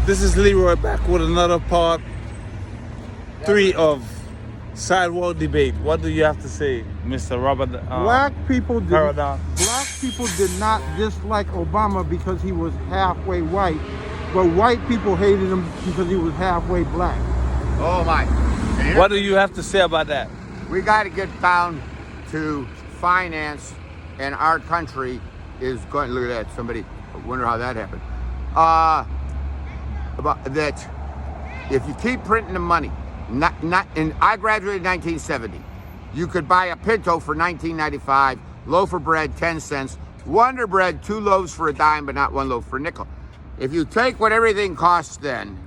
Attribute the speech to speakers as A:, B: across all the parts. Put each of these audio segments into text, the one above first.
A: This is Leroy back with another part 3 of Sidewalk Debate. What do you have to say, Mr. Robert?
B: Black people
A: Paradox.
B: did not dislike Obama because he was halfway white, but white people hated him because he was halfway black.
C: Oh my.
A: What do you have to say about that?
C: We got to get down to finance, and our country is going. Look at that. Somebody, I wonder how that happened. About that, if you keep printing the money, and I graduated in 1970. You could buy a Pinto for $19.95, loaf of bread 10 cents, Wonder Bread 2 loaves for a dime, but not 1 loaf for a nickel. If you take what everything costs then,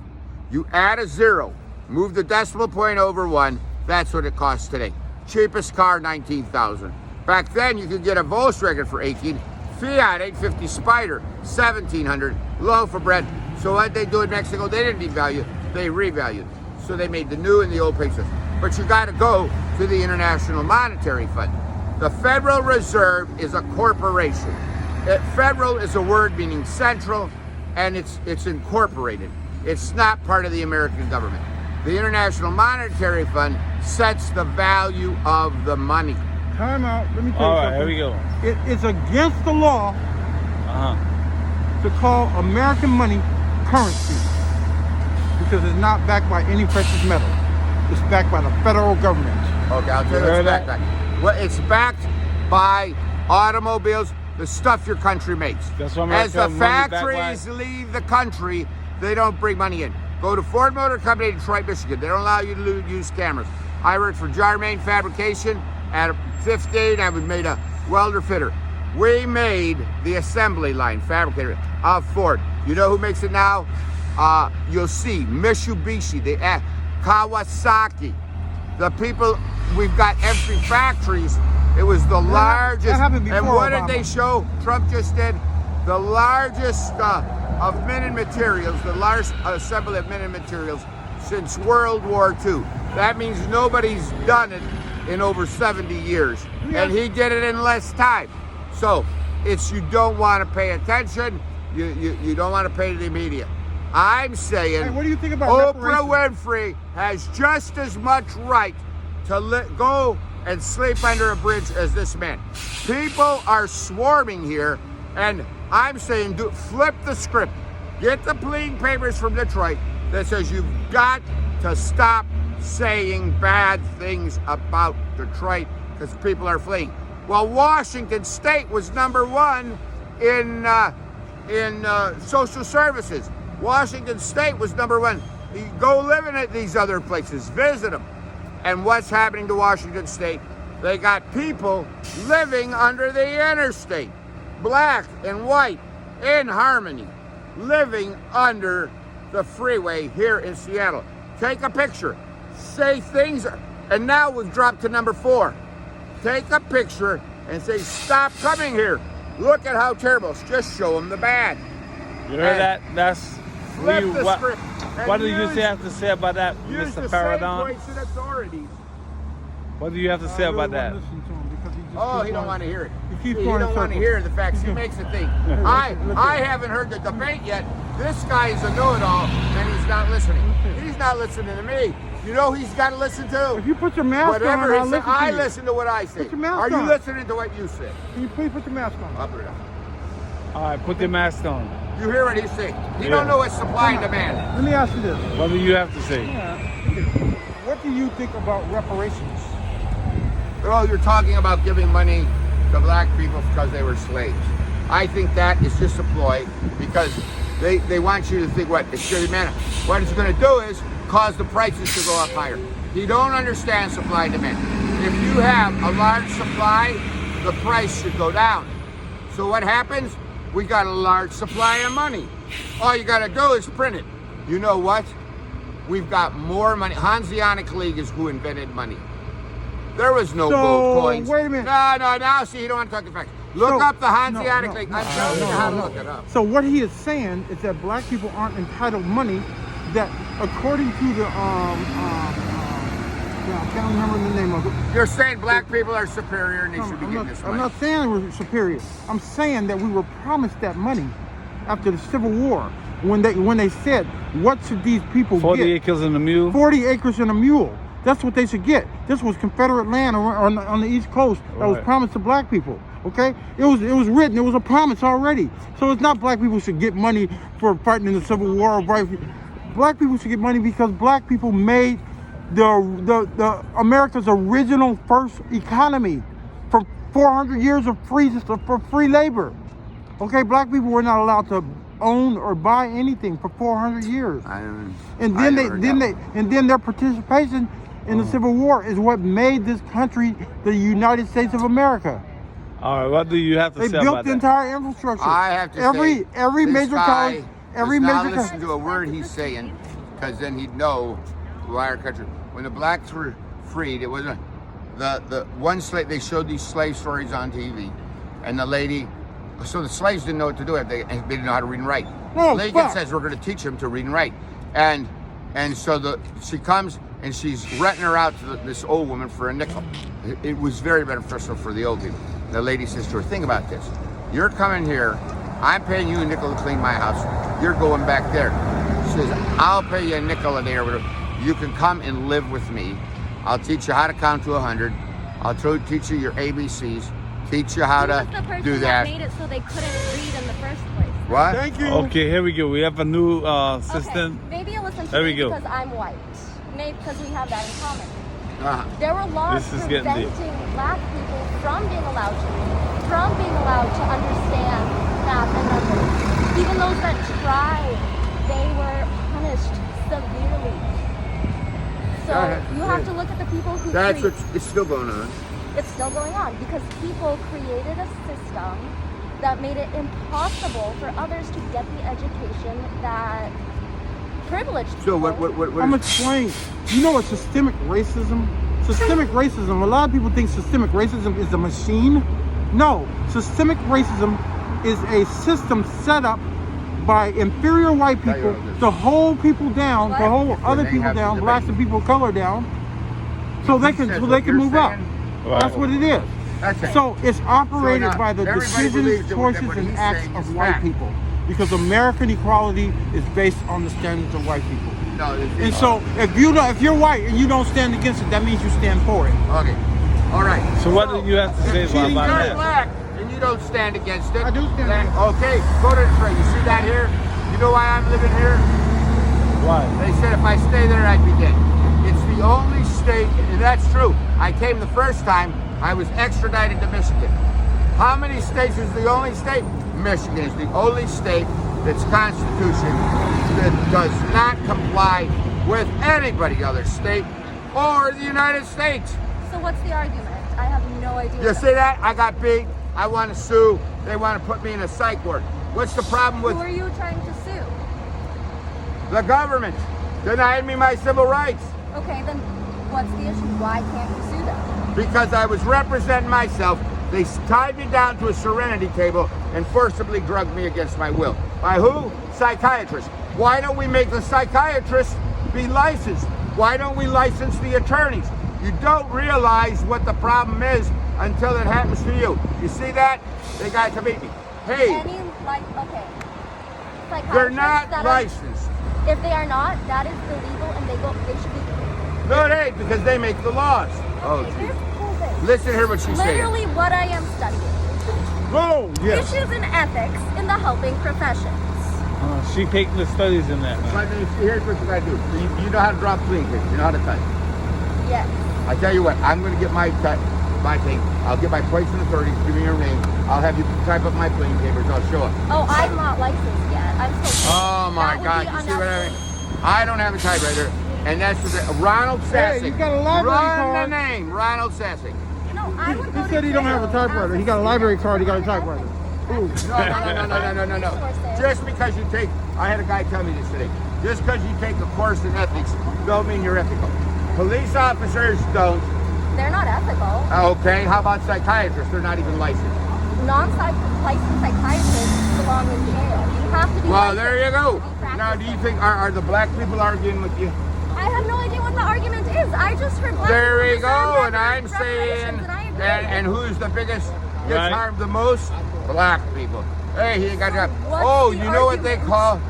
C: you add a 0, move the decimal point over 1, that's what it costs today. Cheapest car, $19,000. Back then, you could get a Volkswagen for $18,000, Fiat 850 Spider, $1,700, loaf of bread. So what they do in Mexico, they didn't devalue, they revalued. So they made the new and the old pesos. But you got to go to the International Monetary Fund. The Federal Reserve is a corporation. Federal is a word meaning central, and it's incorporated. It's not part of the American government. The International Monetary Fund sets the value of the money.
B: Time out. Let me tell
A: All
B: you
A: right,
B: something.
A: here we go.
B: It's against the law to call American money currency because it's not backed by any precious metal. It's backed by the federal government.
C: Okay, I'll tell you what's backed by. Well, it's backed by automobiles, the stuff your country makes.
A: That's what
C: As the
A: American money backed by.
C: factories leave the country, they don't bring money in. Go to Ford Motor Company in Detroit, Michigan. They don't allow you to use cameras. I worked for Jarmain Fabrication at 15. I made a welder fitter. We made the assembly line fabricator of Ford. You know who makes it now? You'll see Mitsubishi, the Kawasaki. The people, we've got empty factories. It was the largest.
B: That happened before
C: And what
B: Obama.
C: did they show? Trump just did the largest of men and materials, the largest assembly of men and materials since World War II. That means nobody's done it in over 70 years.
B: Yeah.
C: And he did it in less time. So it's you don't want to pay attention, you don't want to pay the media. I'm saying
B: Hey, what do you think about
C: Oprah
B: reparations?
C: Winfrey has just as much right to go and sleep under a bridge as this man. People are swarming here, and I'm saying flip the script. Get the pleading papers from Detroit that says you've got to stop saying bad things about Detroit because people are fleeing. Well, Washington State was #1 in social services. Washington State was #1. You go live in these other places, visit them. And what's happening to Washington State? They got people living under the interstate, black and white, in harmony, living under the freeway here in Seattle. Take a picture, say things, and now we've dropped to #4. Take a picture and say, stop coming here. Look at how terrible. Just show them the bad.
A: You heard that? That's
C: Flip
A: you.
C: the
A: What,
C: script. And
A: what do you
C: use-
A: have to say about that,
C: Use
A: Mr.
C: the
A: Paradigm?
C: same voice and authorities.
A: What do you have to say about that?
B: Listen to him because he just
C: Oh,
B: keeps
C: he don't
B: going-
C: want to hear it.
B: He
C: He
B: keeps going in
C: don't want to
B: circles.
C: hear the facts. He makes it think. I haven't heard the debate yet. This guy is a know-it-all, and he's not listening. He's not listening to me. You know who he's got to listen to?
B: If you put your mask
C: Whatever
B: on,
C: he
B: I'll
C: said.
B: listen to
C: I
B: you.
C: listen to what I say.
B: Put your mask
C: Are you
B: on.
C: listening to what you say?
B: Can you please put your mask on?
C: Up or down?
A: All right, put your mask on.
C: You hear what he's saying? He
A: Yeah.
C: don't know what supply and demand.
B: Let me ask you this.
A: What do you have to say?
B: What do you think about reparations?
C: Oh, you're talking about giving money to black people because they were slaves. I think that is just a ploy because they want you to think what it's going to what it's going to do is cause the prices to go up higher. You don't understand supply and demand. If you have a large supply, the price should go down. So what happens? We got a large supply of money. All you got to do is print it. You know what? We've got more money. Hanseatic League is who invented money. There was no gold coins.
B: Wait a minute.
C: No. Now, see, you don't want to talk the facts. Look up the Hanseatic League. I'm telling you how to look it up.
B: So what he is saying is that black people aren't entitled money that according to the I can't remember the name of it.
C: You're saying black people are superior and they should be getting this
B: I'm
C: money.
B: not saying we're superior. I'm saying that we were promised that money after the Civil War. when they said, what should these people
A: 40
B: get?
A: acres and a mule.
B: 40 acres and a mule. That's what they should get. This was Confederate land on the East Coast that was
A: Right.
B: promised to black people. Okay, it was written. It was a promise already. So it's not black people should get money for fighting in the Civil War. Or black people should get money because black people made the America's original first economy for 400 years of free labor. Okay, black people were not allowed to own or buy anything for 400 years. And then their participation in the Civil War is what made this country the United States of America.
A: All right, what do you have to
B: They
A: say
B: built
A: about
B: the
A: that?
B: entire infrastructure.
C: I have to
B: every
C: say,
B: every
C: this
B: major
C: guy
B: college, every
C: does not
B: major
C: listen to a word he's saying, because then he'd know why our country. When the blacks were freed, it wasn't the one slave. They showed these slave stories on TV, and the lady. So the slaves didn't know what to do. They didn't know how to read and write.
B: No,
C: Lincoln
B: fuck.
C: says we're going to teach them to read and write, and so she comes and she's renting her out to this old woman for a nickel. It was very beneficial for the old people. The lady says to her, think about this. You're coming here. I'm paying you a nickel to clean my house. You're going back there. She says, I'll pay you a nickel a day or whatever. You can come and live with me. I'll teach you how to count to 100. I'll teach you your ABCs. Teach you how to do that.
D: Made it so they couldn't read in the first place.
C: What?
B: Thank you.
A: Okay, here we go. We have a new assistant.
D: Okay, maybe you'll listen to
A: There
D: me
A: we go.
D: because I'm white. Maybe because we have that in common.
C: Uh-huh.
D: There were laws
A: This is getting deep.
D: preventing black people from being allowed to read, from being allowed to understand math and numbers. Even those that tried, they were punished severely. So you have to look at the people who
C: That's what's it's still going on.
D: it's still going on because people created a system that made it impossible for others to get the education that privileged
C: So
D: people.
B: I'm
C: what is,
B: explaining. You know what systemic racism? Systemic racism. A lot of people think systemic racism is a machine. No, systemic racism is a system set up by inferior white
C: Tell you
B: people
C: what it is.
B: to hold people down, to
D: What?
B: hold other
C: they
B: people
C: have to
B: down,
C: debate.
B: blacks and people of color down, so they can
C: says
B: so
C: what
B: they can
C: you're
B: move up.
C: saying,
A: Right.
B: That's what it is.
C: That's it.
B: So it's operated
C: now
B: by the
C: everybody
B: decisions,
C: believes that what
B: choices, and
C: he's
B: acts
C: saying
B: of
C: is
B: white
C: fact.
B: people. Because American equality is based on the standards of white people.
C: No,
B: And so if you're white and you don't stand against it, that means you stand for it.
C: okay. All right.
A: So what do you have to say about
C: You're
A: that?
C: black and you don't stand against it.
B: I do stand
C: Then-
B: against
C: Okay, go to the train. You see that here? You know why I'm living here?
A: Why?
C: They said if I stay there, I'd be dead. It's the only state, and that's true. I came the first time, I was extradited to Michigan. How many states is the only state? Michigan is the only state that's constitution that does not comply with anybody other state or the United States.
D: So what's the argument? I have no idea.
C: You see that? I got beat. I want to sue. They want to put me in a psych ward. What's the problem with
D: Who are you trying to sue?
C: the government? Denied me my civil rights
D: Okay, then what's the issue? Why can't you sue them?
C: because I was representing myself. They tied me down to a serenity table and forcibly drugged me against my will. By who? Psychiatrists. Why don't we make the psychiatrists be licensed? Why don't we license the attorneys? You don't realize what the problem is until it happens to you. You see that? They got to beat me. Hey,
D: Okay.
C: they're not
D: Psychiatrists that
C: licensed.
D: if they are not, that is illegal and they should be.
C: No, it ain't because they make the laws. Oh,
D: Okay,
C: geez.
D: here's the cool thing.
C: Listen to what she's saying.
D: Literally what I am studying.
B: Oh, yes.
D: Issues in ethics in the helping professions.
A: She taking the studies in that, man.
C: But here's what you gotta do. You know how to drop plane papers. You know how to type.
D: Yes.
C: I tell you what, I'm gonna get my thing. I'll get my place in authorities. Give me your name. I'll have you type up my plane papers. I'll show up.
D: Oh, I'm not licensed yet. I'm still.
C: Oh my God! You see what I mean? I don't have a typewriter, and that's Ronald Sassing.
B: Hey, you got a library
C: Run
B: card.
C: the name, Ronald Sassing.
D: No, I would go
B: He said
D: to
B: he don't have a
D: jail
B: typewriter.
D: as
B: He got a library card. He got a typewriter. Ooh.
C: No. Just because you take, I had a guy tell me this today. Just because you take a course in ethics, don't mean you're ethical. Police officers don't.
D: They're not ethical.
C: Okay, how about psychiatrists? They're not even licensed.
D: Non-licensed psychiatrists belong in jail. You have to be.
C: Well,
D: licensed
C: there you go.
D: to be
C: Now, do you
D: practicing.
C: think are the black people arguing with you?
D: I have no idea what the argument is. I just heard. black
C: There we
D: people
C: go,
D: defend
C: and
D: their
C: I'm saying,
D: reparations, and I agree.
C: and who's the biggest, gets
A: Right.
C: harmed the most? Black people. Hey, he got that.
D: what's
C: Oh,
D: the
C: you know what they
D: argument?
C: call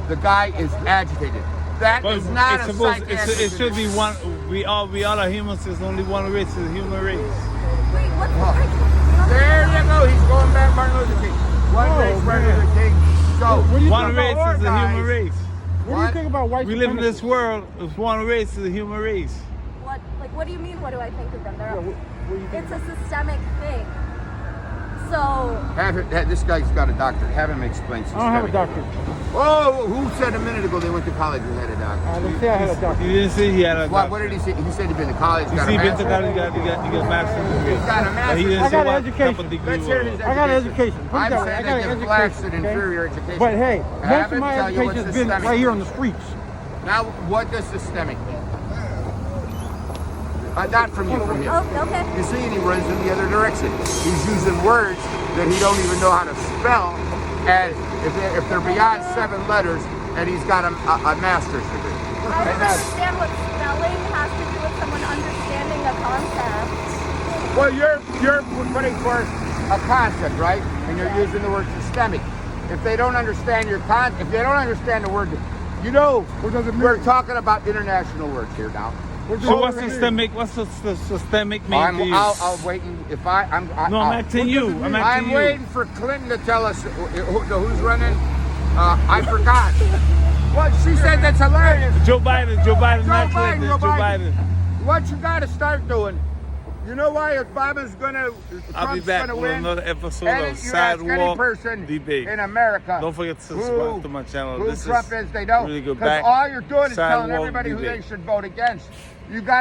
C: The guy is agitated. That
A: But
C: is not
A: it's
C: a
A: supposed.
C: psychiatric
A: It should be
C: condition.
A: one. We all are humans. There's only one race. It's the human race.
D: Wait, what's the
C: Oh.
D: break?
C: There you go. He's going back Martin Luther King. One
B: Oh,
C: race, Martin
B: man.
C: Luther King. So,
B: What do you
A: One
B: think
A: race
B: about
A: is the
C: guys?
A: human race.
B: What do you
C: What?
B: think about white
A: We live in this
B: supremacy?
A: world. If one race is the human race.
D: What do you mean? What do I think of them?
B: Yeah, what do you think?
D: It's a systemic thing. So
C: this guy's got a doctorate. Have him explain
B: I don't have a
C: systemic.
B: doctor.
C: Oh, who said a minute ago they went to college and had a doctor?
B: I didn't say I had a
A: You
B: doctor.
A: didn't say he had a.
C: What did he say? He said he'd been to college,
A: You
C: got
A: see,
C: a
A: he got
C: master's.
A: a master's degree.
C: He's got a
A: But he
C: master's.
A: didn't
B: I
A: say
B: got
A: what
B: an education.
A: type of degree
C: Let's
A: it
C: hear
A: was.
C: his
B: I got an education. Put it
C: I'm
B: that way.
C: saying
B: I got
C: that
B: an
C: you're flexed
B: education.
C: and
B: okay?
C: inferior education.
B: But hey, most
C: Have
B: of
C: him
B: my
C: tell you what
B: education has been
C: systemic
B: right here on
C: means.
B: the streets.
C: Now, what does systemic mean? Not from you, from him.
D: oh, okay.
C: You see, and he runs in the other direction. He's using words that he don't even know how to spell, and if they're beyond 7 letters, and he's got a master's degree.
D: I don't understand what spelling has to do with someone understanding a concept.
C: Well, you're putting forth a concept, right? And you're using the word systemic. If they don't understand your if they don't understand the word, you know,
B: What does it mean?
C: we're talking about international words here now.
A: So what's systemic? What's the systemic mean to you?
C: I'll wait. If I'm
A: No, I'm asking you. I'm asking
C: I'm
A: you.
C: waiting for Clinton to tell us who's running. I forgot. What she said, that's hilarious.
A: Joe Biden, not
C: Joe
A: Clinton. Joe Biden.
C: What you got to start doing? You know why Obama's gonna?
A: I'll be
C: Trump's
A: back
C: gonna
A: with
C: win?
A: another episode
C: Any,
A: of
C: you ask any
A: Sidewalk
C: person
A: Debate.
C: in America.
A: Don't forget to subscribe
C: who-
A: to my channel.
C: Who
A: This
C: Trump is, they know.
A: really good
C: Because
A: back.
C: all you're doing is telling
A: Sidewalk
C: everybody who they
A: Debate.
C: should vote against. You got